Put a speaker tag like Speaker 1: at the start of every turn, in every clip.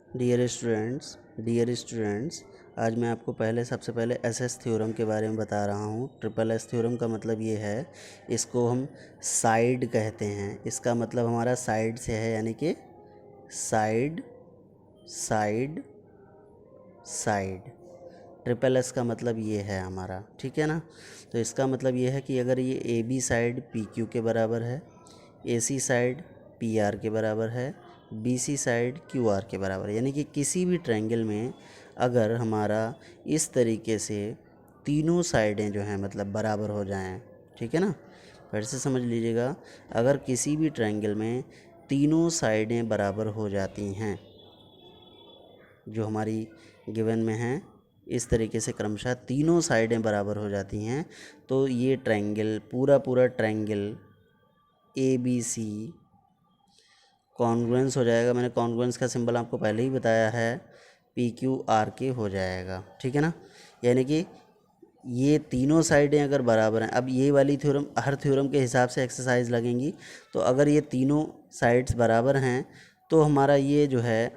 Speaker 1: Dear students, आज मैं आपको सबसे पहले एसएस थ्योरम के बारे में बता रहा हूँ। ट्रिपल एस थ्योरम का मतलब ये है, इसको हम साइड कहते हैं। इसका मतलब हमारा साइड से है, यानी कि side side side. Triple S का मतलब ये है हमारा, ठीक है ना। तो इसका मतलब ये है कि अगर ये A B side P Q के बराबर है, A C side P R के बराबर है, B C side Q R के बराबर है, यानी कि किसी भी ट्रायंगल में अगर हमारा इस तरीके से तीनों साइडें जो हैं मतलब बराबर हो जाएं, ठीक है ना। फिर से समझ लीजिएगा, अगर किसी भी ट्रायंगल में तीनों साइडें बराबर हो जाती हैं जो हमारी गिवन में हैं, इस तरीके से क्रमशः तीनों साइडें बराबर हो जाती हैं, तो ये ट्रायंगल पूरा triangle A B C congruence हो जाएगा। मैंने कॉन्ग्रुएंस का सिंबल आपको पहले ही बताया है, पी क्यू आर के हो जाएगा, ठीक है ना। यानी कि ये तीनों साइडें अगर बराबर हैं, अब ये वाली थ्योरम हर थ्योरम के हिसाब से एक्सरसाइज लगेंगी। तो अगर ये तीनों साइड्स बराबर हैं तो हमारा ये जो है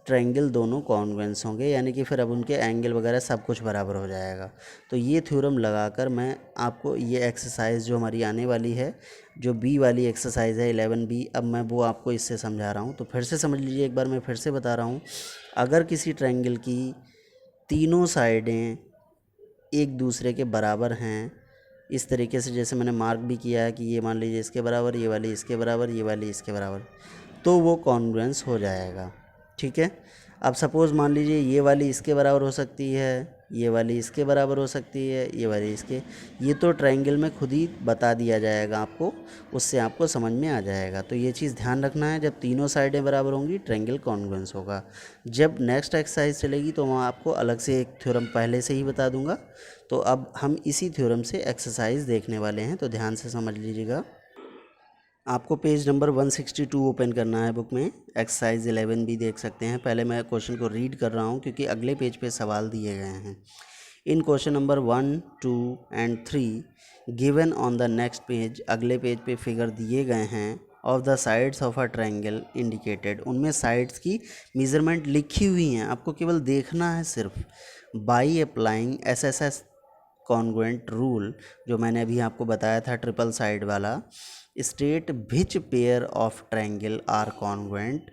Speaker 1: ट्रायंगल दोनों कॉन्ग्रुएंस होंगे, यानी कि फिर अब उनके एंगल वगैरह सब कुछ बराबर हो जाएगा। तो ये थ्योरम लगाकर मैं आपको ये एक्सरसाइज जो हमारी आने वाली है, जो बी वाली एक्सरसाइज है 11B, अब मैं वो आपको इससे समझा रहा हूँ। तो फिर से समझ लीजिए, एक बार मैं फिर से बता रहा हूँ। अगर किसी ट्रायंगल की तीनों साइडें एक दूसरे के बराबर हैं, इस तरीके से जैसे मैंने मार्क भी किया है कि ये मान लीजिए इसके बराबर, ये वाली इसके बराबर, ये वाली इसके बराबर, तो वो कॉन्ग्रुएंस हो जाएगा, ठीक है। अब सपोज़ मान लीजिए ये वाली इसके बराबर हो सकती है, ये वाली इसके बराबर हो सकती है, ये वाली इसके, ये तो ट्रायंगल में खुद ही बता दिया जाएगा आपको, उससे आपको समझ में आ जाएगा। तो ये चीज़ ध्यान रखना है, जब तीनों साइडें बराबर होंगी ट्रायंगल कॉन्ग्रुएंस होगा। जब नेक्स्ट एक्सरसाइज चलेगी तो मैं आपको अलग से एक थ्योरम पहले से ही बता दूंगा। तो अब हम इसी थ्योरम से एक्सरसाइज देखने वाले हैं, तो ध्यान से समझ लीजिएगा। आपको पेज नंबर 162 ओपन करना है बुक में, एक्सरसाइज 11B देख सकते हैं। पहले मैं क्वेश्चन को रीड कर रहा हूँ क्योंकि अगले पेज पे सवाल दिए गए हैं। इन question number 1, 2 and 3 given on the next page, अगले पेज पे फिगर दिए गए हैं, of the sides of a triangle indicated, उनमें साइड्स की मेजरमेंट लिखी हुई हैं, आपको केवल देखना है सिर्फ। By applying SSS congruent rule, जो मैंने अभी आपको बताया था ट्रिपल साइड वाला, state which pair of triangle are congruent.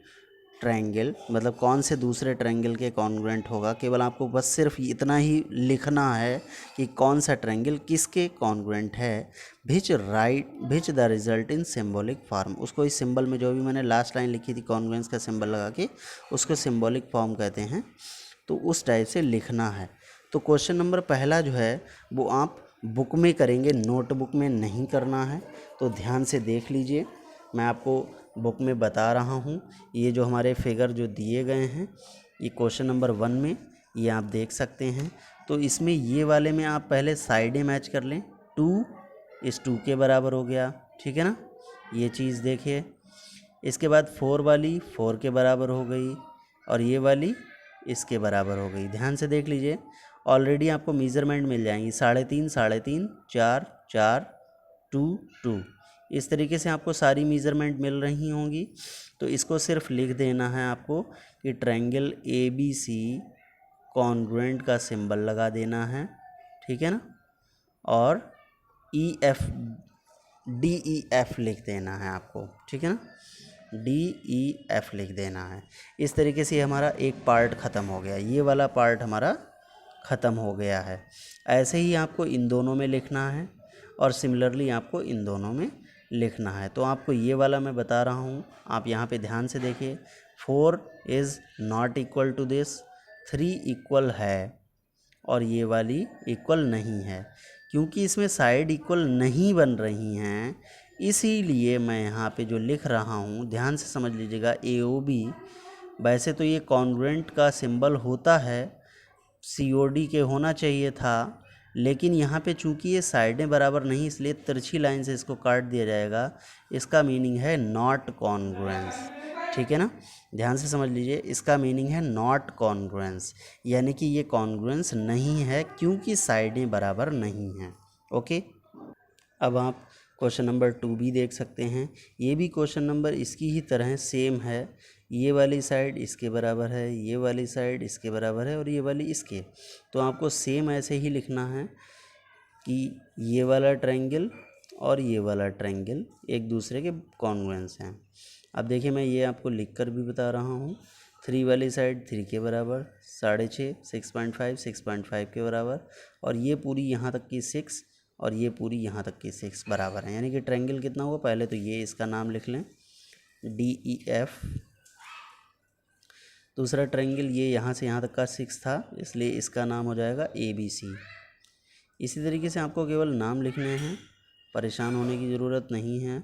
Speaker 1: Triangle मतलब कौन से दूसरे ट्रायंगल के कॉन्ग्रुएंट होगा, केवल आपको बस सिर्फ इतना ही लिखना है कि कौन सा ट्रायंगल किसके कॉन्ग्रुएंट है। Which the result in symbolic form, उसको इस सिंबल में जो भी मैंने लास्ट लाइन लिखी थी कॉन्ग्रुएंस का सिंबल लगा के, उसको सिंबॉलिक फॉर्म कहते हैं। तो उस टाइप से लिखना है। तो क्वेश्चन नंबर पहला जो है वो आप बुक में करेंगे, नोटबुक में नहीं करना है। तो ध्यान से देख लीजिए, मैं आपको बुक में बता रहा हूँ। ये जो हमारे फिगर जो दिए गए हैं, ये क्वेश्चन नंबर 1 में ये आप देख सकते हैं। तो इसमें ये वाले में आप पहले साइडें मैच कर लें। 2 इस 2 के बराबर हो गया, ठीक है ना, ये चीज़ देखिए। इसके बाद 4 वाली 4 के बराबर हो गई, और ये वाली इसके बराबर हो गई। ध्यान से देख लीजिए, ऑलरेडी आपको मेज़रमेंट मिल जाएंगी, 3.5 3.5, 4 4, 2 2, इस तरीके से आपको सारी मेज़रमेंट मिल रही होंगी। तो इसको सिर्फ लिख देना है आपको कि triangle A B C congruent का सिंबल लगा देना है, ठीक है ना, और E F D E F लिख देना है आपको, ठीक है ना, डी ई एफ लिख देना है। इस तरीके से हमारा एक पार्ट ख़त्म हो गया, ये वाला पार्ट हमारा ख़त्म हो गया है। ऐसे ही आपको इन दोनों में लिखना है, और सिमिलरली आपको इन दोनों में लिखना है। तो आपको ये वाला मैं बता रहा हूँ, आप यहाँ पे ध्यान से देखिए। 4 is not equal to this, 3 equal है, और ये वाली इक्वल नहीं है। क्योंकि इसमें साइड इक्वल नहीं बन रही हैं, इसीलिए मैं यहाँ पे जो लिख रहा हूँ, ध्यान से समझ लीजिएगा। ए ओ बी, वैसे तो ये कॉन्ग्रुएंट का सिंबल होता है, सी ओ डी के होना चाहिए था, लेकिन यहाँ पे चूंकि ये साइडें बराबर नहीं, इसलिए तिरछी लाइन से इसको काट दिया जाएगा। इसका मीनिंग है नॉट कॉन्ग्रुएंस, ठीक है ना। ध्यान से समझ लीजिए, इसका मीनिंग है नॉट कॉन्ग्रुएंस, यानी कि ये कॉन्ग्रुएंस नहीं है क्योंकि साइडें बराबर नहीं हैं। ओके, अब आप क्वेश्चन नंबर 2 भी देख सकते हैं। ये भी क्वेश्चन नंबर इसकी ही तरह सेम है। ये वाली साइड इसके बराबर है, ये वाली साइड इसके बराबर है और ये वाली इसके। तो आपको सेम ऐसे ही लिखना है कि ये वाला ट्रायंगल और ये वाला ट्रायंगल एक दूसरे के कॉन्ग्रुएंस हैं। अब देखिए मैं ये आपको लिख कर भी बता रहा हूँ। 3 वाली साइड 3 के बराबर, 6.5 6.5 6.5 के बराबर, और ये पूरी यहाँ तक की 6 और ये पूरी यहाँ तक की 6 बराबर है। यानी कि ट्रायंगल कितना हुआ, पहले तो ये इसका नाम लिख लें DEF। दूसरा ट्रायंगल ये यहाँ से यहाँ तक का 6 था, इसलिए इसका नाम हो जाएगा ABC। इसी तरीके से आपको केवल नाम लिखने हैं, परेशान होने की ज़रूरत नहीं है,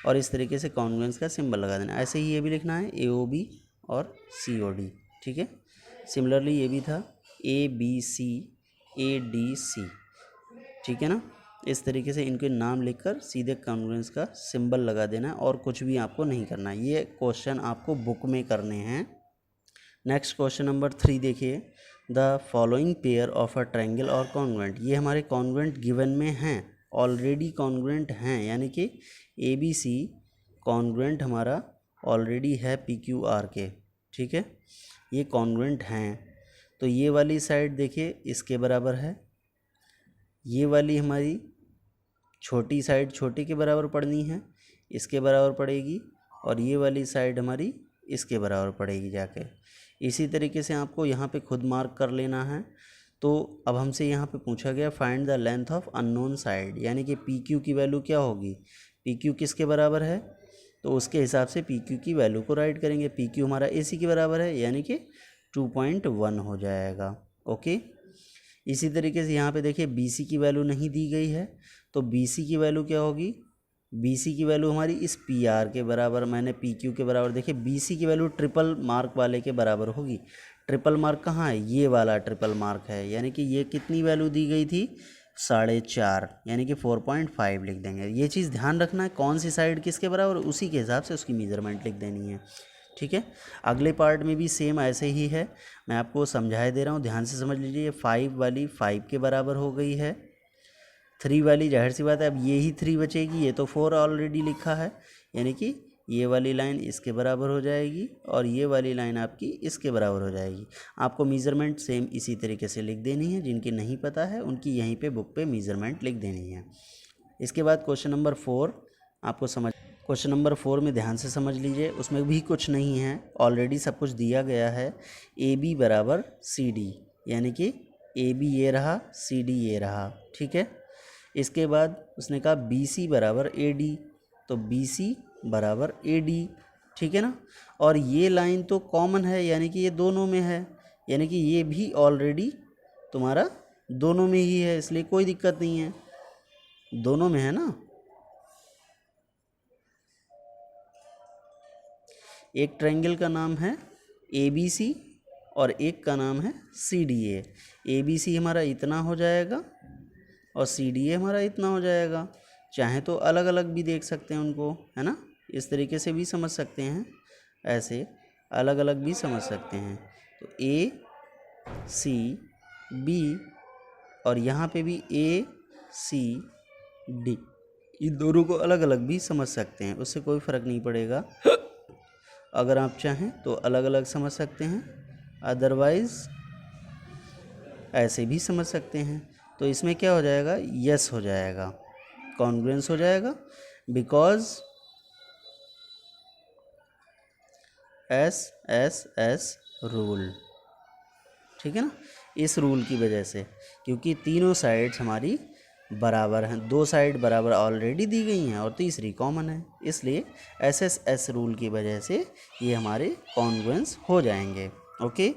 Speaker 1: और इस तरीके से कॉन्ग्रुएंस का सिंबल लगा देना। ऐसे ही ये भी लिखना है AOB और COD, ठीक है। सिमिलरली ये भी था ABC ADC, ठीक है ना। इस तरीके से इनके नाम लिखकर सीधे कॉन्ग्रुएंस का सिंबल लगा देना है और कुछ भी आपको नहीं करना है। ये क्वेश्चन आपको बुक में करने हैं। नेक्स्ट क्वेश्चन नंबर 3 देखिए, the following pair of a triangle और कॉन्ग्रुएंट। ये हमारे कॉन्ग्रुएंट गिवन में हैं, ऑलरेडी कॉन्ग्रुएंट हैं, यानी कि ABC कॉन्ग्रुएंट हमारा ऑलरेडी है PQR के, ठीक है। ये कॉन्ग्रुएंट हैं, तो ये वाली साइड देखिए इसके बराबर है, ये वाली हमारी छोटी साइड छोटे के बराबर पड़नी है, इसके बराबर पड़ेगी, और ये वाली साइड हमारी इसके बराबर पड़ेगी जाके। इसी तरीके से आपको यहाँ पे खुद मार्क कर लेना है। तो अब हमसे यहाँ पे पूछा गया find the length of unknown side, यानी कि PQ की वैल्यू क्या होगी, PQ किसके बराबर है, तो उसके हिसाब से PQ की वैल्यू को राइट करेंगे। PQ हमारा AC के बराबर है, यानी कि 2.1 हो जाएगा, ओके। इसी तरीके से यहाँ पे देखिए BC की वैल्यू नहीं दी गई है, तो BC की वैल्यू क्या होगी, BC की वैल्यू हमारी इस PR के बराबर, मैंने PQ के बराबर, देखिए BC की वैल्यू ट्रिपल मार्क वाले के बराबर होगी। ट्रिपल मार्क कहाँ है, ये वाला ट्रिपल मार्क है, यानी कि ये कितनी वैल्यू दी गई थी 4.5, यानी कि 4.5 लिख देंगे। ये चीज़ ध्यान रखना है, कौन सी साइड किसके बराबर, उसी के हिसाब से उसकी मेजरमेंट लिख देनी है, ठीक है। अगले पार्ट में भी सेम ऐसे ही है, मैं आपको समझाए दे रहा हूँ, ध्यान से समझ लीजिए। 5 वाली 5 के बराबर हो गई है, 3 वाली जाहिर सी बात है अब ये ही 3 बचेगी, ये तो 4 ऑलरेडी लिखा है, यानी कि ये वाली लाइन इसके बराबर हो जाएगी और ये वाली लाइन आपकी इसके बराबर हो जाएगी। आपको मेज़रमेंट सेम इसी तरीके से लिख देनी है, जिनकी नहीं पता है उनकी यहीं पे बुक पे मेज़रमेंट लिख देनी है। इसके बाद क्वेश्चन नंबर 4 आपको क्वेश्चन नंबर 4 में ध्यान से समझ लीजिए, उसमें भी कुछ नहीं है, ऑलरेडी सब कुछ दिया गया है। AB बराबर CD, यानी कि AB ये रहा, CD ये रहा, ठीक है। इसके बाद उसने कहा BC बराबर AD, तो BC बराबर AD, ठीक है ना। और ये लाइन तो कॉमन है, यानी कि ये दोनों में है, यानी कि ये भी ऑलरेडी तुम्हारा दोनों में ही है, इसलिए कोई दिक्कत नहीं है, दोनों में है ना। एक ट्रायंगल का नाम है ABC और एक का नाम है CDA। ABC हमारा इतना हो जाएगा और CDA हमारा इतना हो जाएगा। चाहे तो अलग अलग भी देख सकते हैं उनको, है ना, इस तरीके से भी समझ सकते हैं, ऐसे अलग अलग भी समझ सकते हैं। तो A C B और यहाँ पे भी A C D, इन दोनों को अलग अलग भी समझ सकते हैं, उससे कोई फ़र्क नहीं पड़ेगा। अगर आप चाहें तो अलग अलग समझ सकते हैं, अदरवाइज़ ऐसे भी समझ सकते हैं। तो इसमें क्या हो जाएगा, यस हो जाएगा, कॉन्ग्रुएंस हो जाएगा, बिकॉज SSS रूल, ठीक है ना, इस रूल की वजह से, क्योंकि तीनों साइड्स हमारी बराबर हैं, 2 साइड बराबर ऑलरेडी दी गई हैं और तीसरी कॉमन है, इसलिए SSS रूल की वजह से ये हमारे कॉन्ग्रुएंस हो जाएंगे, ओके।